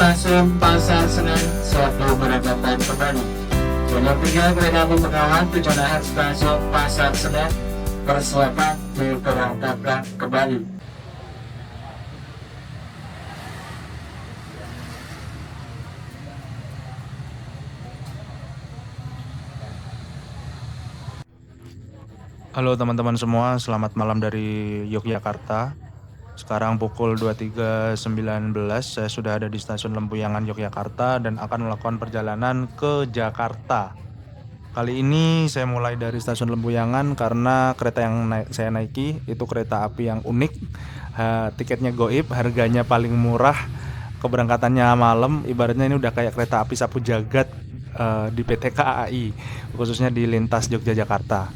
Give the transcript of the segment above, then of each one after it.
stasiun Pasar Senen suatu keberangkatan kembali. Nomor 3 kereta api Bengawan tujuan akhir stasiun Pasar Senen persilakan diberangkatkan kembali. Halo teman-teman semua, selamat malam dari Yogyakarta. Sekarang pukul 23.19, saya sudah ada di stasiun Lempuyangan Yogyakarta dan akan melakukan perjalanan ke Jakarta. Kali ini saya mulai dari stasiun Lempuyangan karena kereta yang saya naiki itu kereta api yang unik. Tiketnya goib, harganya paling murah, keberangkatannya malam, ibaratnya ini udah kayak kereta api sapu jagat di PT KAI, khususnya di lintas Yogyakarta.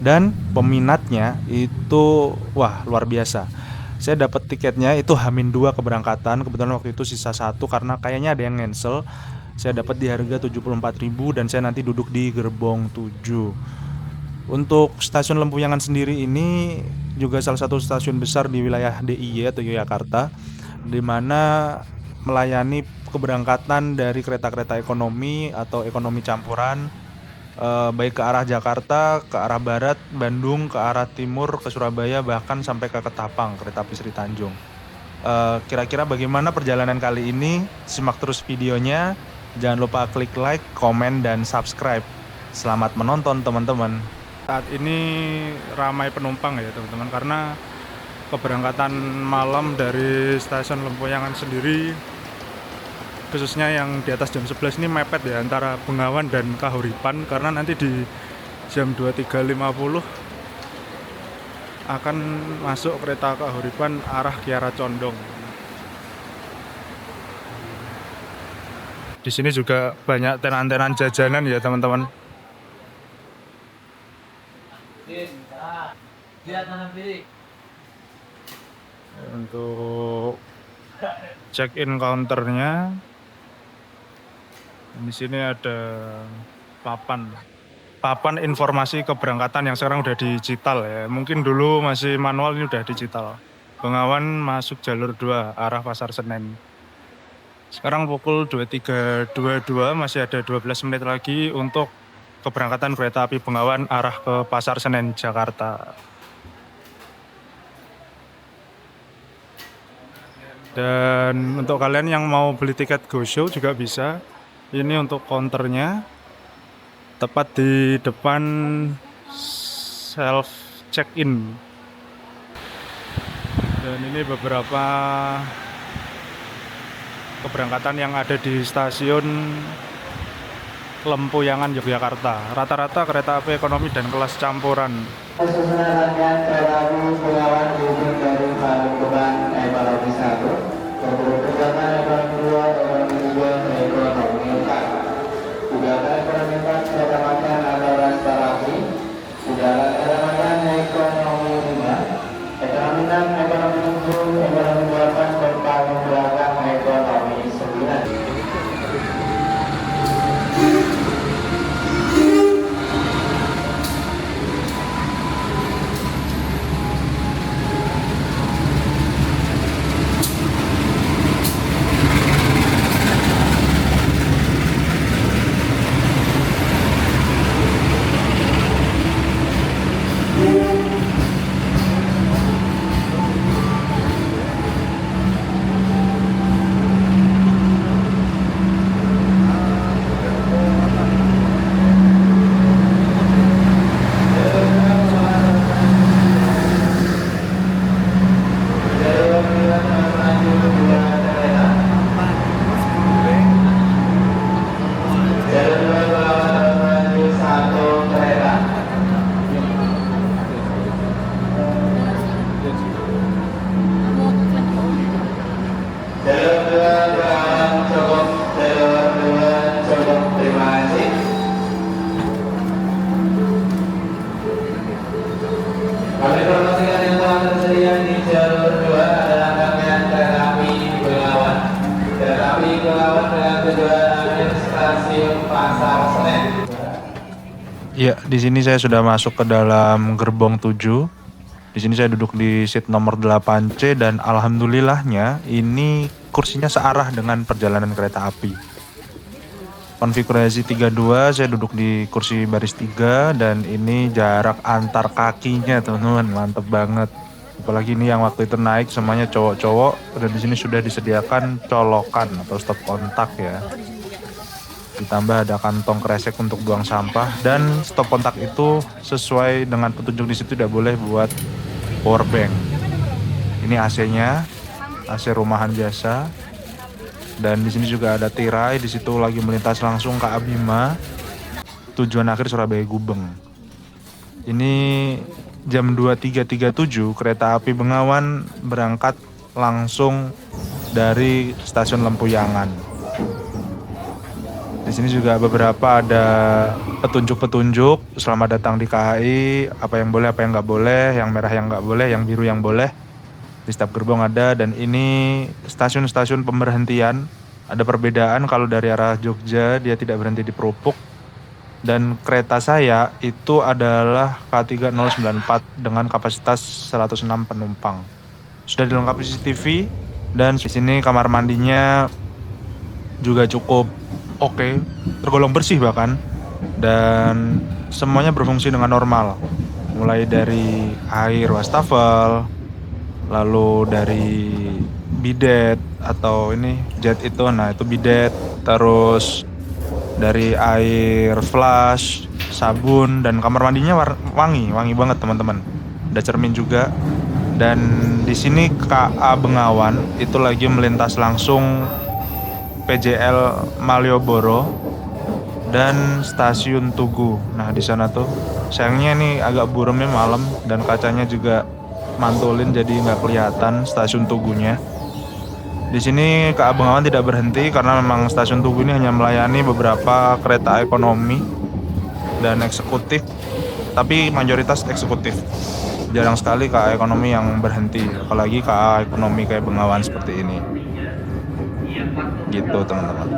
Dan peminatnya itu wah luar biasa. Saya dapat tiketnya itu H-2 keberangkatan. Kebetulan waktu itu sisa satu karena kayaknya ada yang cancel. Saya dapat di harga 74.000 dan saya nanti duduk di gerbong 7. Untuk stasiun Lempuyangan sendiri ini juga salah satu stasiun besar di wilayah DIY atau Yogyakarta, di mana melayani keberangkatan dari kereta-kereta ekonomi atau ekonomi campuran, baik ke arah Jakarta, ke arah barat, Bandung, ke arah timur, ke Surabaya, bahkan sampai ke Ketapang, kereta api Sri Tanjung. Kira-kira bagaimana perjalanan kali ini? Simak terus videonya. Jangan lupa klik like, komen, dan subscribe. Selamat menonton teman-teman. Saat ini ramai penumpang ya teman-teman, karena keberangkatan malam dari stasiun Lempuyangan sendiri, khususnya yang di atas jam 11 ini mepet ya antara Bengawan dan Kahuripan, karena nanti di jam 23.50 akan masuk kereta Kahuripan arah Kiara Condong. Di sini juga banyak tenan-tenan jajanan ya teman-teman. Untuk check-in counternya, di sini ada papan informasi keberangkatan yang sekarang udah digital ya. Mungkin dulu masih manual, ini udah digital. Bengawan masuk jalur 2 arah Pasar Senen. Sekarang pukul 23.22, masih ada 12 menit lagi untuk keberangkatan kereta api Bengawan arah ke Pasar Senen Jakarta. Dan untuk kalian yang mau beli tiket Go Show juga bisa. Ini untuk counternya, tepat di depan self check-in. Dan ini beberapa keberangkatan yang ada di stasiun Lempuyangan Yogyakarta. Rata-rata kereta api ekonomi dan kelas campuran. Susunan rangkaian kereta api Bengawan diukur dari Palembang ekonomi 1, kemudian kegiatan ekonomi 2, ekonomi 3, ekonomi 4. Kegiatan ekonomi 4 kereta makan atau restorasi. Kegiatan kereta makan ekonomi 5, ekonomi 6, ekonomi 7, ekonomi 8, dan paling belakang ekonomi 9. Ya, di sini saya sudah masuk ke dalam gerbong 7. Di sini saya duduk di seat nomor 8C dan alhamdulillahnya ini kursinya searah dengan perjalanan kereta api. Konfigurasi 32, saya duduk di kursi baris 3 dan ini jarak antar kakinya teman-teman, mantep banget. Apalagi ini yang waktu itu naik semuanya cowok-cowok dan di sini sudah disediakan colokan atau stop kontak ya. Ditambah ada kantong kresek untuk buang sampah dan stop kontak itu sesuai dengan petunjuk di situ tidak boleh buat power bank. Ini AC-nya, AC rumahan jasa. Dan di sini juga ada tirai, di situ lagi melintas langsung KA Bima, tujuan akhir Surabaya Gubeng. Ini jam 23.37 kereta api Bengawan berangkat langsung dari stasiun Lempuyangan. Di sini juga beberapa ada petunjuk-petunjuk selamat datang di KAI, apa yang boleh, apa yang nggak boleh, yang merah yang nggak boleh, yang biru yang boleh. Di setiap gerbong ada, dan ini stasiun-stasiun pemberhentian. Ada perbedaan, kalau dari arah Jogja dia tidak berhenti di Perupuk, dan kereta saya itu adalah K3094 dengan kapasitas 106 penumpang. Sudah dilengkapi CCTV dan di sini kamar mandinya juga cukup oke, tergolong bersih bahkan, dan semuanya berfungsi dengan normal. Mulai dari air wastafel, lalu dari bidet atau ini jet itu, nah itu bidet, terus dari air flush, sabun, dan kamar mandinya wangi banget teman-teman. Ada cermin juga. Dan di sini KA Bengawan itu lagi melintas langsung PJL Malioboro dan stasiun Tugu. Nah di sana tuh sayangnya nih agak buremnya malam dan kacanya juga mantulin jadi nggak kelihatan stasiun Tugunya. Di sini KA Bengawan tidak berhenti karena memang stasiun Tugu ini hanya melayani beberapa kereta ekonomi dan eksekutif, tapi mayoritas eksekutif. Jarang sekali KA ekonomi yang berhenti, apalagi KA ekonomi kayak Bengawan seperti ini. Gitu teman-teman.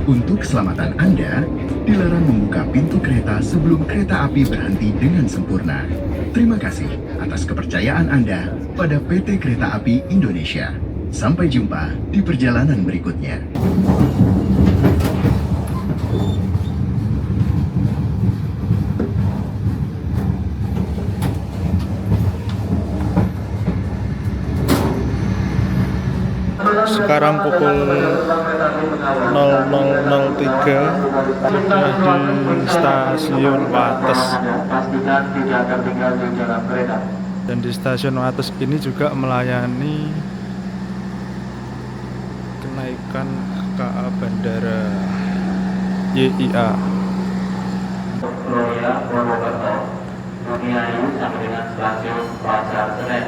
Untuk keselamatan Anda, dilarang membuka pintu kereta sebelum kereta api berhenti dengan sempurna. Terima kasih atas kepercayaan Anda pada PT Kereta Api Indonesia. Sampai jumpa di perjalanan berikutnya. Sekarang pukul 00.03 di stasiun Wates. Dan di stasiun Wates ini juga melayani kenaikan KA Bandara YIA. Loya, Purwokerto, Buniayu sampai dengan stasiun Pasar Senen.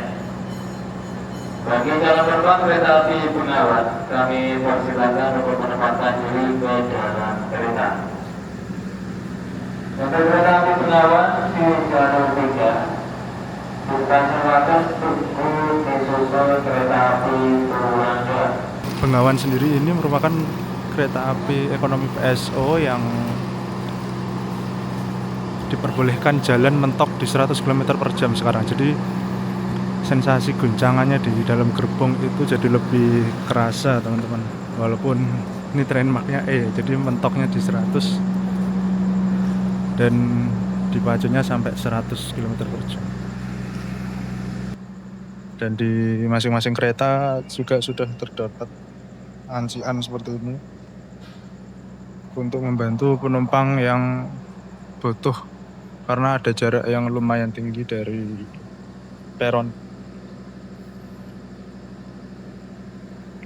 Bagi calon penumpang kereta api Bengawan, kami persilakan untuk menempatkan diri ke dalam kereta. Untuk kereta api Bengawan di jalur 3, di stasiun Wates tunggu disusul kereta api Purwokerto. Bengawan sendiri ini merupakan kereta api ekonomi PSO yang diperbolehkan jalan mentok di 100 km per jam sekarang. Jadi sensasi guncangannya di dalam gerbong itu jadi lebih kerasa teman-teman. Walaupun ini trademarknya jadi mentoknya di 100 dan dipacunya sampai 100 km per jam. Dan di masing-masing kereta juga sudah terdapat ancian seperti ini untuk membantu penumpang yang butuh, karena ada jarak yang lumayan tinggi dari peron.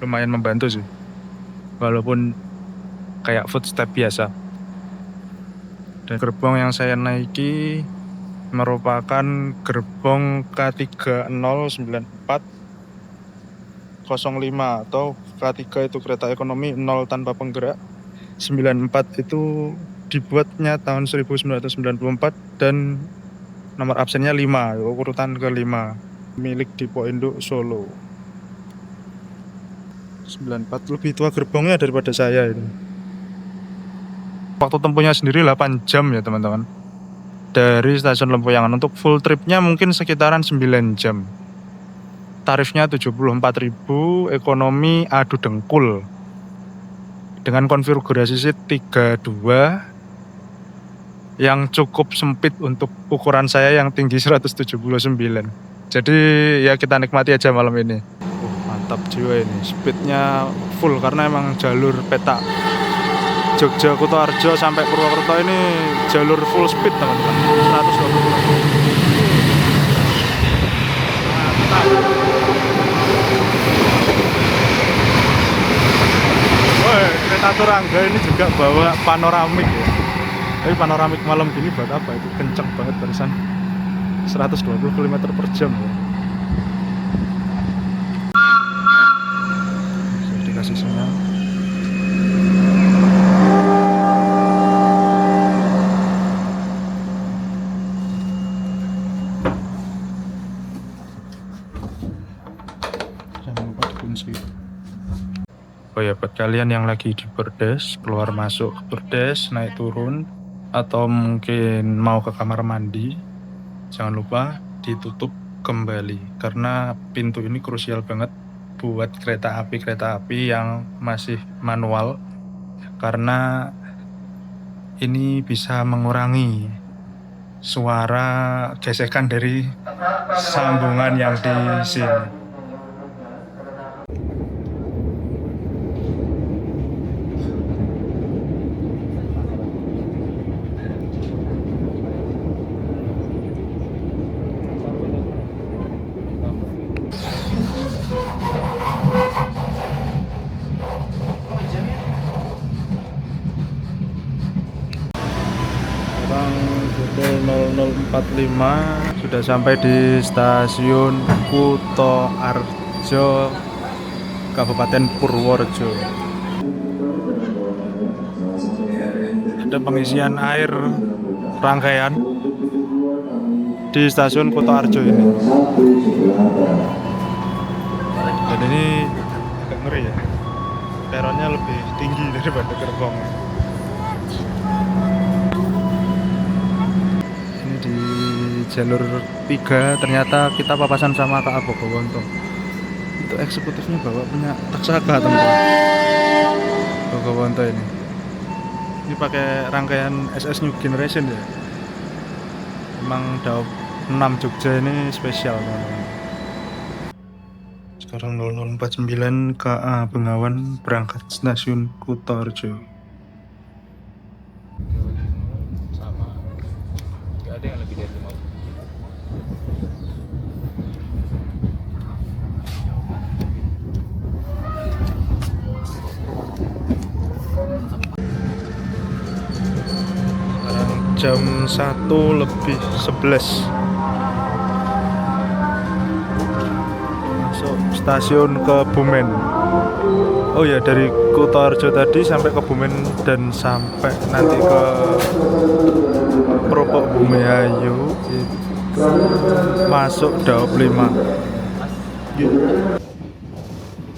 Lumayan membantu sih, walaupun kayak footstep biasa. Dan gerbong yang saya naiki merupakan gerbong K309405 atau K3 itu kereta ekonomi 0 tanpa penggerak. 94 itu dibuatnya tahun 1994 dan nomor absennya 5, urutan ke-5, milik Dipo Induk Solo. 94 lebih tua gerbongnya daripada saya ini. Waktu tempuhnya sendiri 8 jam ya teman-teman. Dari stasiun Lempuyangan untuk full tripnya mungkin sekitaran 9 jam. Tarifnya 74.000, ekonomi adu dengkul. Dengan konfigurasi seat 32 yang cukup sempit untuk ukuran saya yang tinggi 179. Jadi ya kita nikmati aja malam ini. Mantap jiwa ini, speednya full karena emang jalur peta. Jogja Kutoarjo sampai Purwokerto ini jalur full speed teman-teman, 120 km. Mantap. Woi, kereta Turangga ini juga bawa panoramik ya. Tapi panoramik malam gini buat apa? Itu kenceng banget barusan, 120 km per jam ya. Bisa dikasih sinyal. Oh ya, buat kalian yang lagi di Berdes, keluar masuk Berdes, naik turun, atau mungkin mau ke kamar mandi, jangan lupa ditutup kembali, karena pintu ini krusial banget buat kereta api yang masih manual, karena ini bisa mengurangi suara gesekan dari sambungan yang di sini. Pukul 00.45 sudah sampai di stasiun Kutoarjo, Kabupaten Purworejo. Ada pengisian air rangkaian di stasiun Kutoarjo ini. Dan ini agak ngeri ya, peronnya lebih tinggi daripada gerbong. Jalur 3 ternyata kita papasan sama KA Bogowonto. Itu eksekutifnya bawa punya taksaka teman-teman. Bogowonto ini pakai rangkaian SS New Generation ya. Emang Daop 6 Jogja ini spesial teman-teman. Sekarang 0049 KA Bengawan berangkat stasiun Kutoarjo. Sama. Gak ada yang lebih dari 5. Jam 1:11 masuk stasiun Kebumen. Oh ya, dari Kutoarjo tadi sampai Kebumen dan sampai nanti ke Propok Bumiayu itu masuk Daop 5.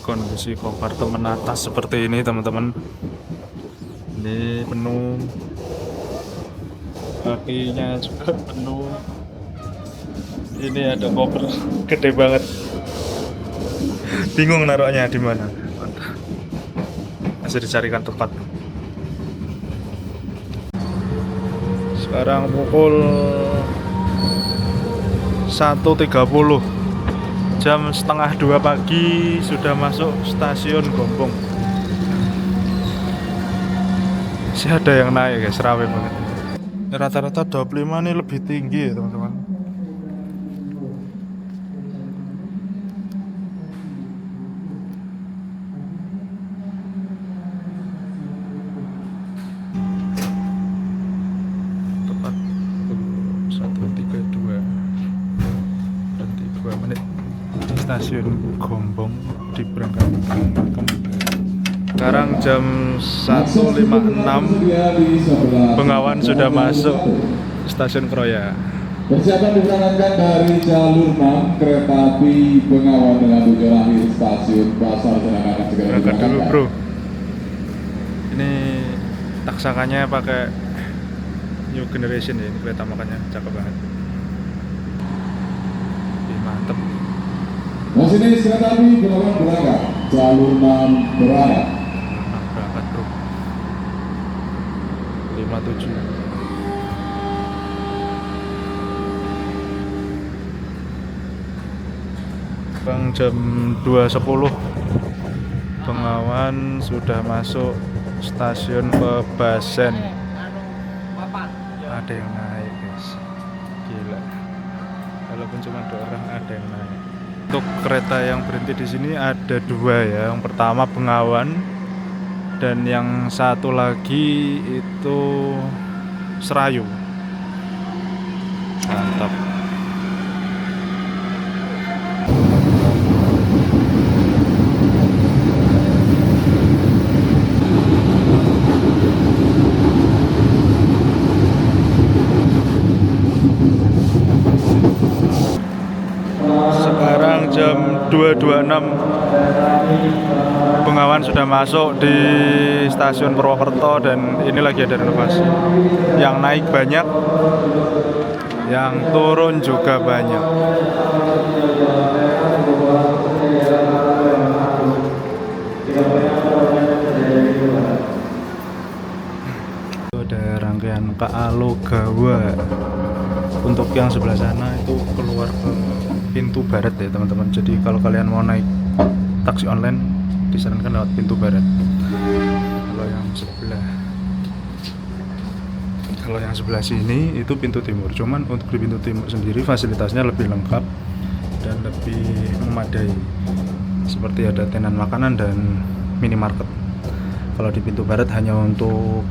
Kondisi kompartemen atas seperti ini teman-teman. Ini penuh kakinya juga penuh. Ini ada koper gede banget. Bingung naruhnya di mana. Masih dicarikan tempat. Sekarang pukul 1.30, jam setengah 2 pagi sudah masuk stasiun Gombong. Masih ada yang naik guys, rame banget. Rata-rata 25 ini lebih tinggi ya teman-teman. Tepat pukul 1.32, berhenti 2 menit di stasiun Gombong diberangkatkan kembali. Sekarang jam 1.56, Bengawan sudah masuk stasiun Kroya. Persiapan diberangkatkan dari jalur 6 kereta api Bengawan dengan tujuan akhir stasiun Pasar Senen akan segera Berangkat dulu diberangkatkan. bro. Ini taksakannya pakai new generation ya, ini kereta makanya cakep banget. Ih, mantep. Masinis kereta api Bengawan berangkat, jalur 6 berangkat. Berangkat bro. 57. Bang, jam 2.10 Bengawan sudah masuk stasiun Pebasen. Ada yang naik guys, gila. Walaupun cuma 2 orang ada yang naik. Untuk kereta yang berhenti di sini ada 2 ya. Yang pertama Bengawan dan yang satu lagi itu Serayu. Mantap. Sekarang jam 2.26, Bengawan sudah masuk di stasiun Purwokerto dan ini lagi ada renovasi. Yang naik banyak, yang turun juga banyak. Itu ada rangkaian KA Logawa. Untuk yang sebelah sana itu keluar ke pintu barat ya teman-teman. Jadi kalau kalian mau naik taksi online disarankan lewat pintu barat. Kalau yang sebelah sini itu pintu timur. Cuman untuk di pintu timur sendiri fasilitasnya lebih lengkap dan lebih memadai. Seperti ada tenan makanan dan minimarket. Kalau di pintu barat hanya untuk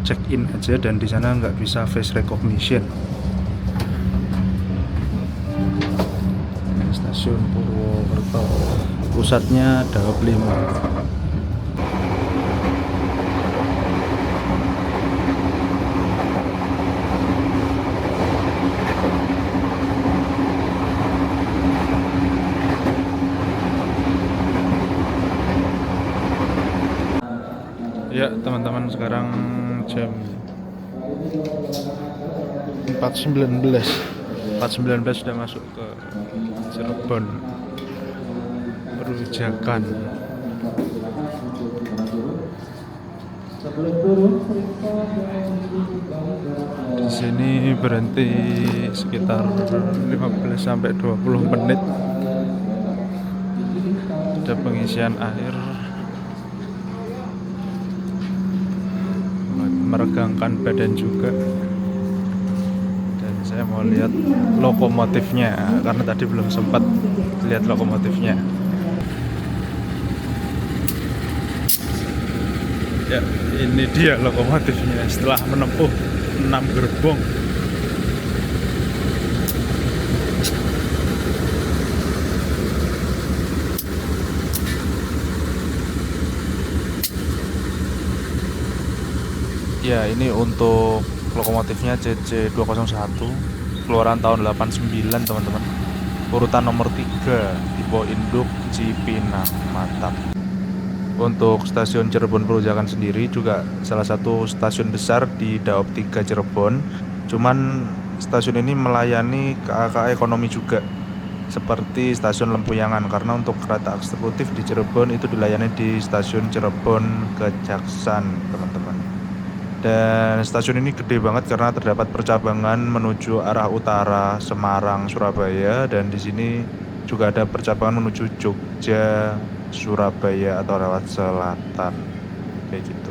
check in aja dan di sana nggak bisa face recognition. Stasiun Purwokerto, pusatnya Daop 5. Ya teman-teman, sekarang jam 4.19 sudah masuk ke Cirebon Perujakan. Di sini berhenti sekitar 15 sampai 20 menit. Ada pengisian air. Meregangkan badan juga. Dan saya mau lihat lokomotifnya karena tadi belum sempat lihat lokomotifnya. Ya, ini dia lokomotifnya setelah menempuh 6 gerbong. Ya, ini untuk lokomotifnya CC201 keluaran tahun 89 teman-teman. Urutan nomor 3 tipe induk Cipinang, mantap. Untuk stasiun Cirebon Perujakan sendiri juga salah satu stasiun besar di Daop 3 Cirebon. Cuman stasiun ini melayani KA ekonomi juga seperti stasiun Lempuyangan, karena untuk kereta eksekutif di Cirebon itu dilayani di stasiun Cirebon Kejaksan, teman-teman. Dan stasiun ini gede banget karena terdapat percabangan menuju arah utara Semarang, Surabaya, dan di sini juga ada percabangan menuju Jogja, Surabaya atau lewat selatan kayak gitu.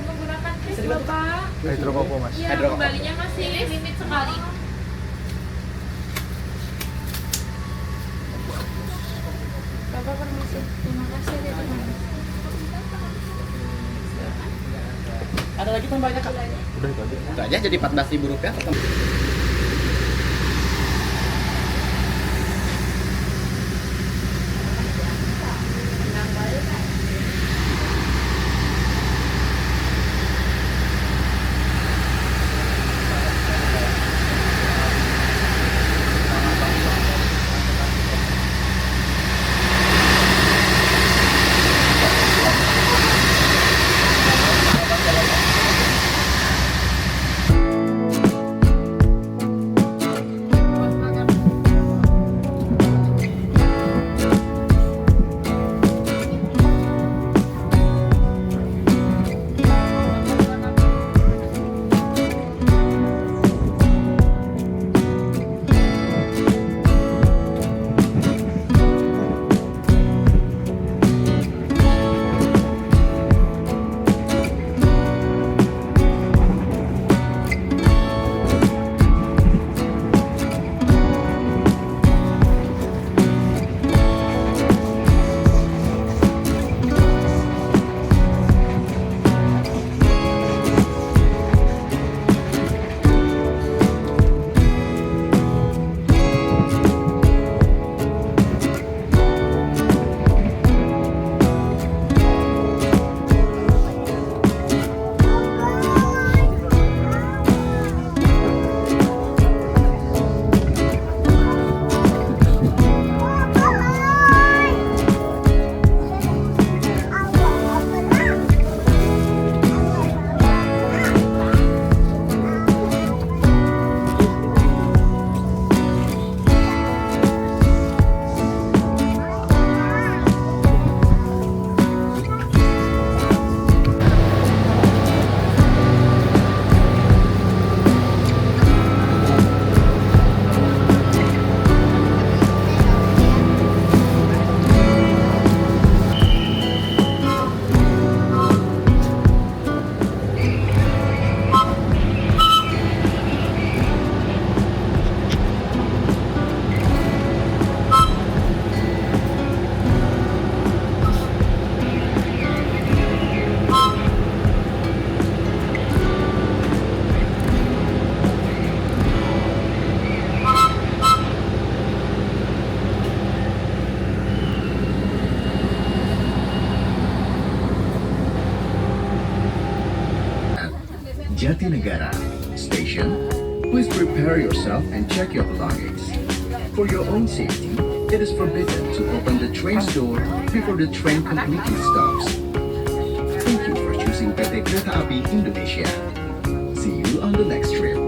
Menggunakan kris Bapak. Hidrokopo, Mas. Ya, kembalinya masih limit sekali. Bapak permisi. Terima kasih ya teman. Ada lagi tambahnya Kak? Udah itu aja. Itu aja jadi Rp14.000. Jatinegara Station. Please prepare yourself and check your belongings. For your own safety, it is forbidden to open the train's door before the train completely stops. Thank you for choosing PT Kereta Api Indonesia. See you on the next trip.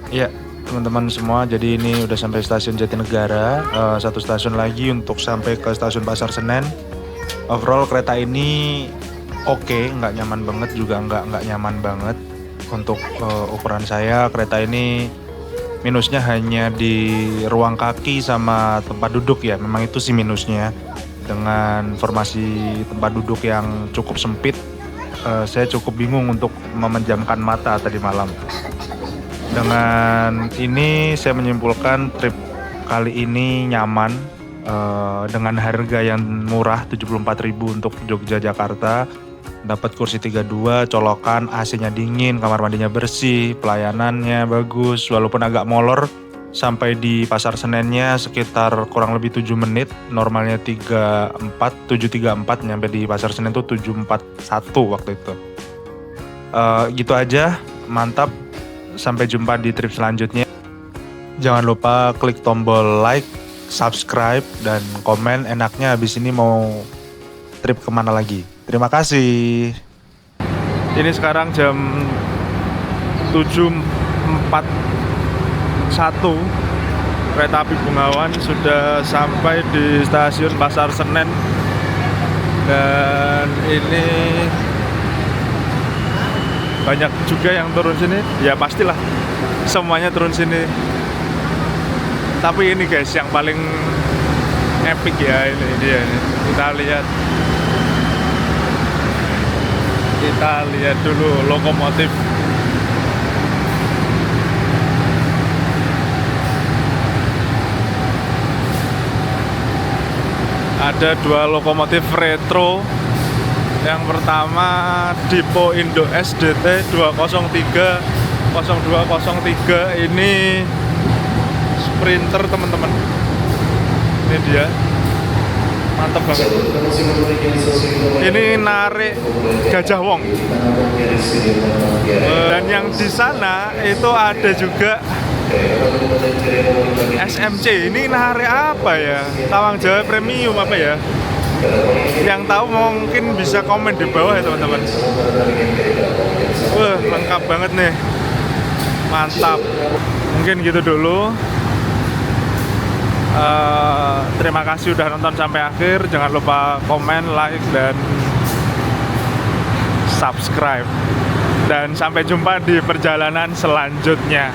Ya, teman-teman semua, jadi ini udah sampai stasiun Jatinegara. Satu stasiun lagi untuk sampai ke stasiun Pasar Senen. Overall kereta ini oke, nggak nyaman banget juga nggak nyaman banget. Untuk ukuran saya, kereta ini Minusnya hanya di ruang kaki sama tempat duduk ya. Memang itu sih minusnya. Dengan formasi tempat duduk yang cukup sempit, saya cukup bingung untuk memejamkan mata tadi malam. Dengan ini saya menyimpulkan trip kali ini nyaman, dengan harga yang murah 74.000 untuk Jogja Jakarta. Dapat kursi 32, colokan, AC-nya dingin, kamar mandinya bersih, pelayanannya bagus, walaupun agak molor. Sampai di Pasar Senennya sekitar kurang lebih 7 menit, normalnya 7.34, nyampe di Pasar Senen tuh 7.41 waktu itu. Gitu aja, mantap. Sampai jumpa di trip selanjutnya. Jangan lupa klik tombol like, subscribe, dan komen enaknya habis ini mau trip kemana lagi. Terima kasih. Ini sekarang jam 7.41. Kereta api Bengawan sudah sampai di stasiun Pasar Senen. Dan ini banyak juga yang turun sini. Ya pastilah semuanya turun sini. Tapi ini guys yang paling epic ya, ini dia ini. Kita lihat dulu lokomotif. Ada 2 lokomotif retro. Yang pertama Dipo Indo SDT 203 0203, ini Sprinter teman-teman. Ini dia, mantap banget. Ini narik Gajah Wong. Dan yang di sana itu ada juga SMC. Ini narik apa ya? Tawang Jawa Premium apa ya? Yang tahu mungkin bisa komen di bawah ya teman-teman. Wah, lengkap banget nih. Mantap. Mungkin gitu dulu. Terima kasih udah nonton sampai akhir. Jangan lupa komen, like, dan subscribe. Dan sampai jumpa di perjalanan selanjutnya.